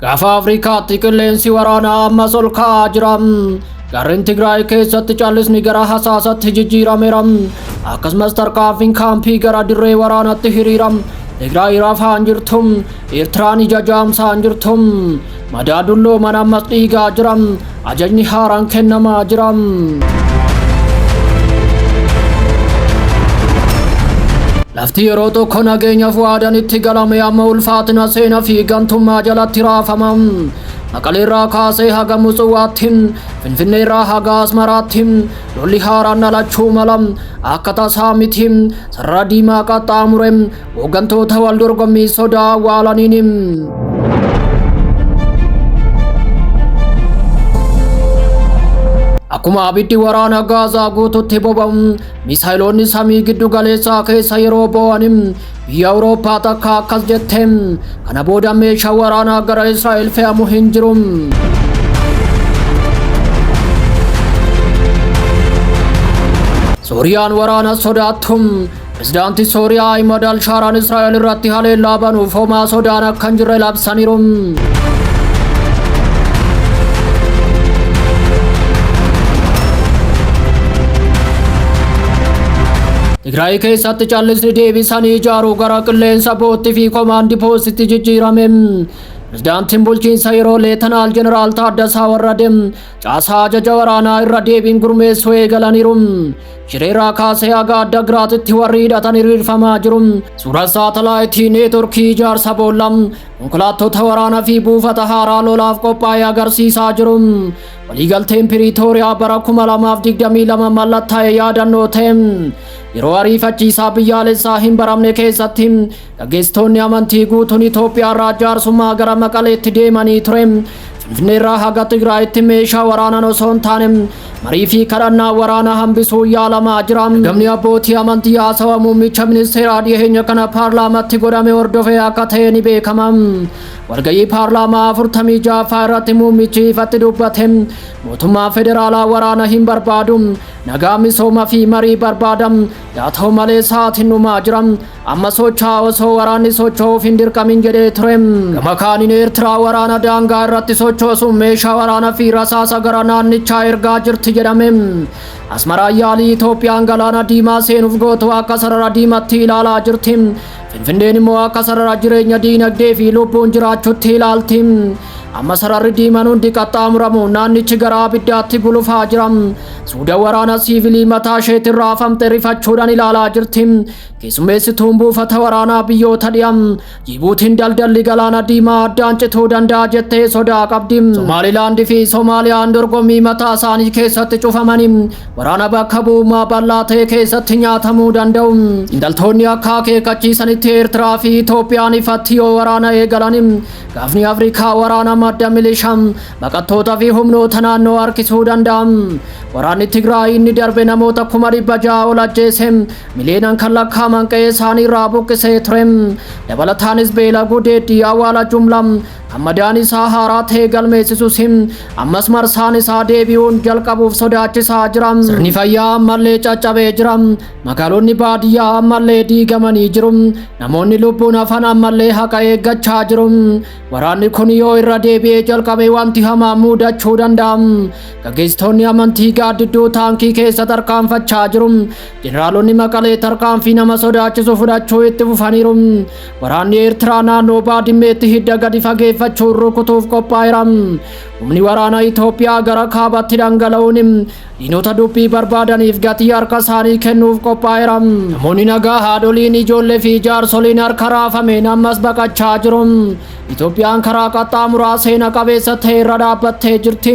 Gaafa Afrikaatti qilleensi waraanaa ammas ol ka'aa jira. Gareen Tigraay keessatti callisni gara hasaasatti jijjiirameera. Akkasumas tarkaanfiin kaampii gara dirree waraanaatti hiriira. Tigraay rafaan jirtu, Eertiraan ija jaamsaan jirtu. Madaa dullooman ammas dhiigaa jira. Ajajni haaraan kennamaa jira. Lafti yeroo tokko nageenyaaf waadanitti galame amma ulfaatina seenaa fi gantummaa jalatti raafama. Maqaleerraa kaasee haga Mucuwaatti, Finfinneerraa haga Asmaraatti lolli haaraan dhalachuu mala. Akka tasaa miti sarara diimaa qaxxaamure hooggantoota wal dorgommii sodaa awwaalaniin. Akkuma abiddi waraana Gaazaa guututti boba'u, misaayilonni samii giddu galeessaa keessa yeroo bo'an biyya Awurooppaa takka akkas jette. Kana booda meeshaa waraanaa gara Israa'el fe'amu hin jiru. Sooriyaan waraana sodaattu. Pirezidaantii Sooriyaa Ahmad al-Shaaraan Israa'el irratti haleellaa banuuf homaa sodaan akka hin jirre labsaniiru. Tigraay keessatti callisni deebisanii ijaaruu gara qilleensa boottii fi komaandii poostitti jijjiirame. Pirezidaantiin bulchiinsa yeroo Leetanaal Jeneraal Taaddasaa Warradee caasaa ajaja waraanaa irra deebiin gurmeessuu eegalaniiru. Shireerraa kaasee haga adda giraatitti warri hidhatan hiriirfamaa jiru. Suura saatalaayitii neetworkii ijaarsa boolla konkolaattota waraanaa fi buufata haaraa lolaaf qophaa'ee agarsiisaa jiru. Waliigalteen Piriitooriyaa bara 2022 mallattaa'e yaadannoo ta'e. Yeroo ariifachiisaa biyyaalessaa hin baramne keessatti gaggeessitoonni amantii guutuun Itoophiyaa irraa jaarsummaa gara Maqaleetti deemanii ture. Finfinneerraa haga Tigraayitti meeshaa waraanaan osoo hin taane marii fi kadhannaa waraanaa hambisuu yaalamaa jira. Gamni abbootii amantii haasawa muummicha ministeeraa dhiyeenya kana paarlaamaatti godhame hordofee akka ta'e ni beekama. Walgayii paarlaamaa 46 irratti muummichi ifatti dubbate mootummaa federaalaa waraana hin barbaadu, nagaa misoomaa fi marii barbaada. Yaa ta'u malee sa'aatiin dhumaa jira. Amma socho'aa osoo waraanni socho'uuf hin dirqamin jedhee ture. Gama kaaniin Eertiraa waraana daangaa irratti sochoosuun meeshaa waraanaa fi rasaasa gara naannichaa ergaa jirti jedhame. Asmaraan yaalii Itoophiyaan galaana diimaa seenuuf gootu akka sarara diimatti ilaalaa jirti. Finfinneen immoo akka sarara jireenya diinagdee fi lubbuun jiraachuutti ilaalti. Amma sararri diimaan hundi qaxxaamuramu naannichi gara abiddaatti gulufaa jira. Suudaan waraana siivilii mataa isheetiin raafamte rifachuudhaan ilaalaa jirti. Keessummeessituun buufata waraanaa biyyoota dhiyaa Jibuutiin daldalli galaana diimaa addaan cituu danda'a jettee sodaa qabdi. Somaalilaandii fi Soomaaliyaan dorgommii mataa isaanii keessatti cufamanii waraana bakka bu'ummaa bal'aa ta'e keessatti nyaatamuu danda'u. Indaltoonni akka akeekkachiisanitti Eertiraa fi Itoophiyaan ifatti yoo waraana eegalan gaafni Afrikaa waraana madda milishaa baqattoota fi humnoota naannoo harkisuu danda'a. Waraanni Tigraay inni darbe namoota 600,000 ol ajjeese, miliyoonaan kan lakkaa'aman qe'ee isaanii irraa buqqisee ture. Dabalataanis beela gudeeddii awwaala jumlaa hammadaan isaa haaraa ta'e galmeessisus ammas marsaan isaa deebi'uun jalqabuuf sodaachisaa jira. Sirni fayyaa ammallee caccabee jira. Magaalonni baadiyyaa ammallee diigamanii jiru. Namoonni lubbuun hafan ammallee haqa eeggachaa jiru. Waraanni kun yoo irra deebi'ee jalqabe wanti hamaan mudachuu danda'a. Gaggeessitoonni amantii gaaddidduu taankii keessa tarkaanfachaa jiru. Jeneraalonni Maqalee tarkaanfii nama sodaachisu fudhachuu itti fufaniiru. Waraanni Eertiraa naannoo baadimmeetti hidda gadi fageeffachuun rukutuuf qophaa'eera. Humni waraana Itoophiyaa gara kaabaatti dhangala'uun diinota dubbii barbaadaniif gatii harka isaanii kennuuf qophaa'eera. Namoonni nagaa haadholiin ijoollee fi jaarsoliin harka raafameen ammas baqachaa jiru. Itoophiyaan karaa qaxxaamuraa seena qabeessa ta'e irra dhaabbattee jirti.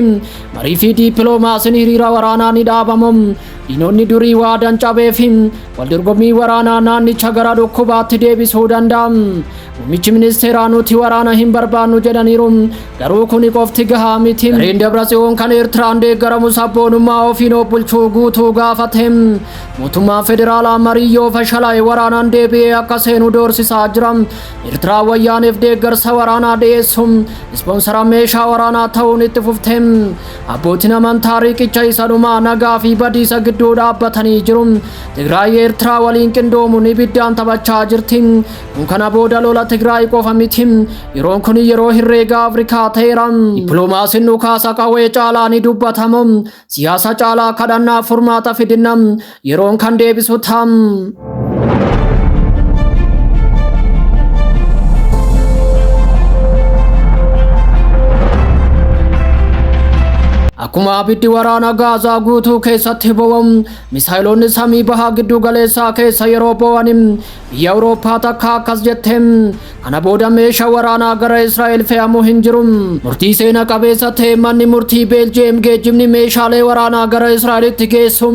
Marii fi diippiloomaasiin hiriira waraanaa ni dhaabamu. Diinonni durii waadan cabeef wal dorgommii waraanaa naannicha gara dhukkubaatti deebisuu danda'a. Muummichi ministeeraa nuti waraana hin barbaannu jedhaniiru. Garuu kuni qofti gahaa miti. Gareen Dabratsiyoon kan Eertiraan deeggaramu sabboonummaa ofiin of bulchuu guutuu gaafate. Mootummaan federaalaa marii yoo fashalaa'e waraanaan deebi'ee akka seenu doorsisaa jira. Eertiraan wayyaaneef deeggarsa waraanaa dhiyeessuun ispoonsara meeshaa waraanaa ta'uun itti fufte. Abbootiin amantaa riqicha isa dhumaa nagaa fi badiisa gidduu dhaabbatanii jiru. Tigraay Eertiraa waliin qindoomuun ibiddaan taphachaa jirti. Kun kana booda lola Tigraay qofa miti. Yeroon kun yeroo herreega Afrikaa ta'eera. Dippiloomaasiin dhukaasa qawwee caalaa ni dubbatamu. Siyaasa caalaa kadhannaa furmaata fidinna. Yeroon kan deebisu ta'a. Akkuma abiddi waraana Gaazaa guutuu keessatti boba'u misaayilonni samii bahaa giddu galeessaa keessa yeroo boba'an biyya Awurooppaa takka akkas jette. Kana booda meeshaa waraanaa gara Israa'el fe'amu hin jiru. Murtii seena qabeessa ta'e manni murtii Beeljeem geejjibni meeshaalee waraanaa gara Israa'elitti geessu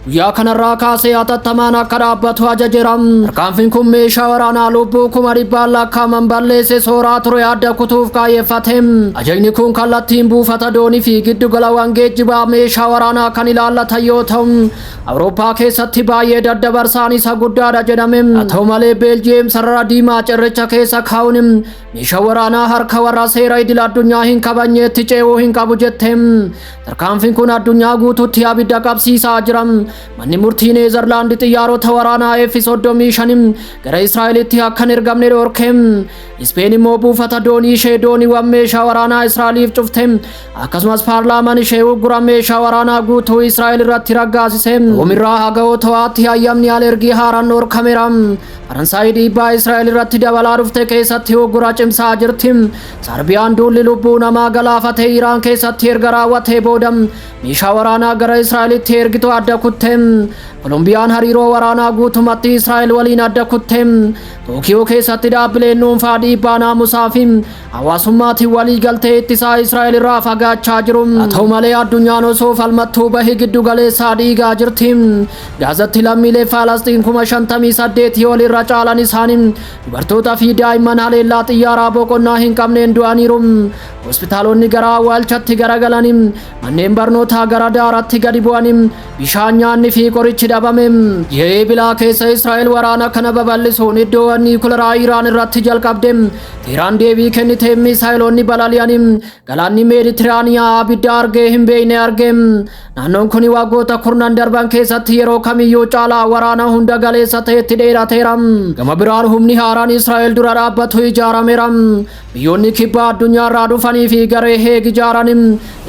guyyaa kanarraa kaasee hatattamaan akka dhaabbatu ajajeera. Tarkaanfiin kun meeshaa waraanaa lubbuu 100,000 lakkaa'aman balleesse sooraa ture adda kutuuf kaayeffate. Ajajni kun kallattiin buufata doonii fi giddu galawwan geejjibaa meeshaa waraanaa kan ilaallatan yoo ta'u Awurooppaa keessatti baay'ee daddabarsaan isa guddaadha jedhame. Haa ta'u malee Beeljeem sarara diimaa cirracha keessa kaa'uun meeshaa waraanaa harka warra seera idil addunyaa hin kabajneetti ce'uu hin qabu jette. Tarkaanfiin kun addunyaa guutuutti abidda qabsiisaa jira. Manni murtii Neezerlaand xiyyaarota waraanaa F-35 gara Israa'elitti akka hin ergamne dhorke. Ispeen immoo buufata doonii ishee dooniiwwan meeshaa waraanaa Israa'eliif cufte. Akkasumas paarlaamaan ishee uggura meeshaa waraanaa guutuu Israa'el irratti raggaasise. Oomirraa haga'oo to'aatti hayyamni alergii haaraan dhorkameera. Faransaay dhiibbaa Israa'el irratti dabalaa dhufte keessatti uggura cimsaa jirti. Sarbiyaan duulli lubbuu namaa galaafate Iraan keessatti erga raawwatee booda meeshaa waraanaa gara Israa'elitti ergitu adda kutte. Kolombiyaan hariiroo waraanaa guutumatti Israa'el waliin adda kutte. Tookiyoo keessatti dhaabbileen dhuunfaa dhiibbaa naamusaa fi hawaasummaatiin walii galtee ittisaa Israa'el irraa fagaachaa jiru. Haa ta'u malee addunyaan osoo falmattuu bahii giddu galeessaa dhiigaa jirti. Gaazatti lammiilee Falastiin 58,000 ol irra caalan isaanii dubartootaa fi daa'imman haleellaa xiyyaaraa boqonnaa hin qabneen du'aniiru. Hospitaalonni gara awwaalchatti garagalanii manneen barnootaa gara daaraatti gadi bu'anii bishaan nyaanni fi qorichi dhabame. Ji'a bilaa keessa Israa'el waraana kana babal'isuun iddoo niikuleeraa Iraan irratti jalqabde. Teheraan deebii kennite misaayilonni balali'anii galaanni Meeditiraaniyaa abidda argee hin beekne arge. Naannoon kun waggoota 10 darban keessatti yeroo kamiyyuu caalaa waraana hunda galeessa ta'etti dheerateera. Gama biraan humni haaraan Israa'el dura dhaabbatu ijaarameera. Biyyoonni kibbaa addunyaarraa dhufanii fi garee Heeg ijaaran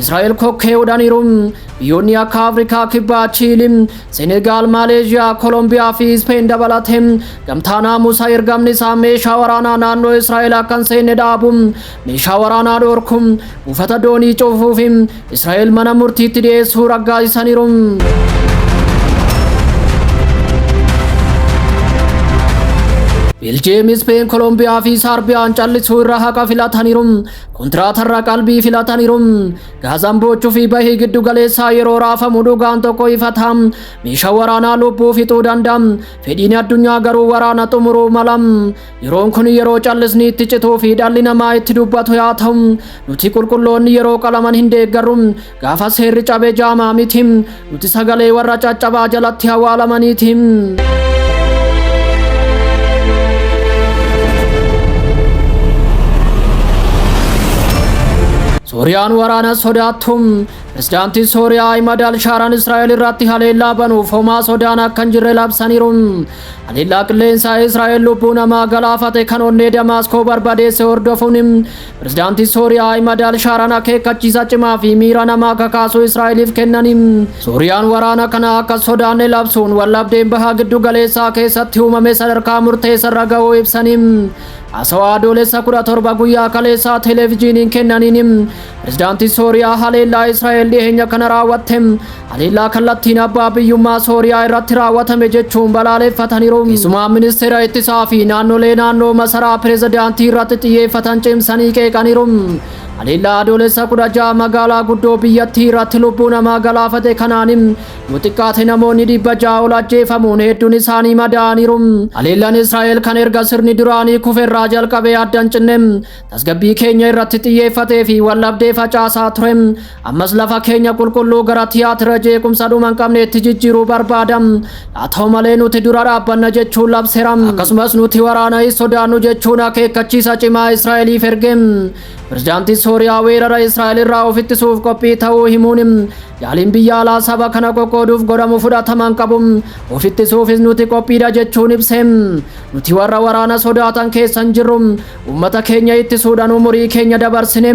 Israa'el kokkee hodhaniiru. Biyyoonni akka Afrikaa kibbaa Chiilii, Senegaal, Maaleeshiyaa, Kolombiyaa fi Ispeen dabalatee gamtaa naamusa ergamni isaa meeshaa waraanaa naannoo Israa'el akka hin seenne dhaabu meeshaa waraanaa dhorku buufata doonii cufuuf Israa'el mana murtiitti dhiyeessuu raggaasisaniiru. Beeljeem, Ispeen, Kolombiyaa fi Sarbiyaan callisuu irra haqa filataniiru. Kontiraatarra qalbii filataniiru. Gaazaan bochuu fi bahii giddu galeessaa yeroo raafamu dhugaan tokko ifata. Meeshaa waraanaa lubbuu fixuu danda'a. Fedhiin addunyaa garuu waraana xumuruu mala. Yeroon kun yeroo callisni itti cituu fi dhalli namaa itti dubbatu yaa ta'u nuti qulqulloonni yeroo qalaman hin deeggarru. Gaafa seerri cabee jaamaa miti. Nuti sagalee warra caccabaa jalatti awwaalamaniiti. Sooriyaan waraana sodaattu. Pirezidaantiin Sooriyaa Ahmad al-Shaaraan Israa'el irratti haleellaa banuuf homaa sodaan akka hin jirre labsaniiru. Haleellaa qilleensaa Israa'el lubbuu namaa galaafate kan onnee Damaaskoo barbadeesse hordofuun pirezidaantiin Sooriyaa Ahmad al-Shaaraan akeekkachiisa cimaa fi miira namaa kakaasuu Israa'eliif kennaniin. Sooriyaan waraana kana akka sodaanne labsuun wallabdeen bahaa giddu galeessaa keessatti uumame sadarkaa murteessarra ga'uu ibsaniin. Haasawaa adoolessa 17 guyyaa kaleessaa televezyiiniin kennaniin pirezidaantiin Sooriyaa haleellaa Israa'el dhiyeenya kana raawwatte haleellaa kallattiin abbaa biyyummaa Sooriyaa irratti raawwatame jechuun balaaleffataniiru. Keessumaa ministeera ittisaa fi naannolee naannoo masaraa pirezidaantii irratti xiyyeeffatan cimsanii qeeqaniiru. Haleellaa adoolessa 16 magaalaa guddoo biyyattii irratti lubbuu namaa galaafate kanaan yoo xiqqaate namoonni 600 ol ajjeefamuun hedduun isaanii madaa'aniiru. Haleellaan Israa'el kan erga sirni duraanii kufeerraa jalqabee addan cinne tasgabbii keenya irratti xiyyeeffatee fi wallabdee facaasaa ture. Ammas lafa keenya qulqulluu gara tiyaatira jeequmsa dhuma hin qabneetti jijjiiruu barbaada. Haa ta'u malee nuti dura dhaabbanna jechuun labseera. Akkasumas nuti waraana hin sodaannu jechuun akeekkachiisa cimaa Israa'eliif erge. Pirezidaantii Sooriyaa weerara Israa'el irraa of ittisuuf qophii ta'uu himuun yaaliin biyya alaa saba kana qoqqooduuf godhamu fudhataman qabu of ittisuufis nuti qophiidha jechuun ibse. Nuti warra waraana sodaatan keessa hin jirru, uummata keenya ittisuudhaan umurii keenya dabarsine.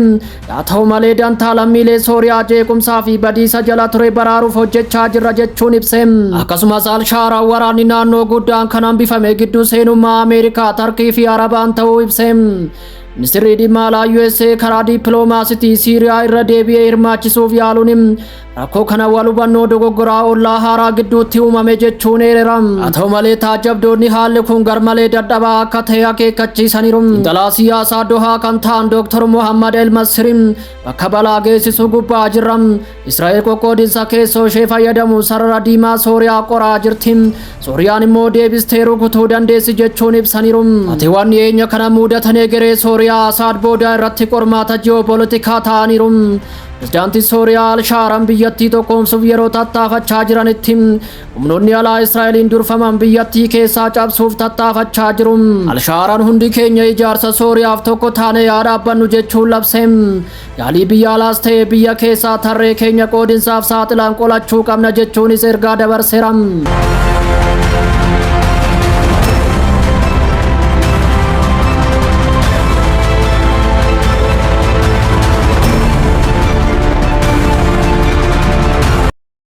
Yaa ta'u malee dantaa lammiilee Sooriyaa jeequmsaa fi badiisa jala ture baraaruuf hojjechaa jirra jechuun ibse. Akkasumas Alshaaraan waraanni naannoo guddaan kan hambifame gidduu seenummaa Ameerikaa, Tarkii fi Arabaan ta'uu ibse. Ministeerri dhimma alaa USA karaa dippiloomaasiitii Siiriyaa irra deebi'ee hirmaachisuuf yaaluun rakkoo kana wal hubannoo dogoggoraa ollaa haaraa gidduutti uumame jechuun eereera. Haa ta'u malee taajabdoonni haalli kun garmalee dadhabaa akka ta'e akeekkachiisaniiru. Xiinxalaa siyaasaa Dohaa kan ta'an Dr. Mohammad El-Masri bakka balaa geessisu gubbaa jirra. Israa'el qoqqoodinsa keessoo ishee fayyadamu sarara diimaa Sooriyaa qoraa jirti. Sooriyaan immoo deebistee rukutuu dandeessi jechuun ibsaniiru. Atiiwwan dhiyeenya kana mudatan egeree Sooriyaa Asaad booda irratti qormaata ji'oopolitikaa ta'aniiru. Pirezidaantii Sooriyaa Alshaaraan biyyattii tokkoomsuuf yeroo tattaafachaa jiranitti humnoonni alaa Israa'eliin durfaman biyyattii keessaa cabsuuf tattaafachaa jiru. Alshaaraan hundi keenya ijaarsa Sooriyaaf tokko taane yaa dhaabbannu jechuun labse. Yaalii biyya alaas ta'e biyya keessaa tarree keenya qoodinsaaf saaxilan qolachuu qabna jechuunis ergaa dabarseera.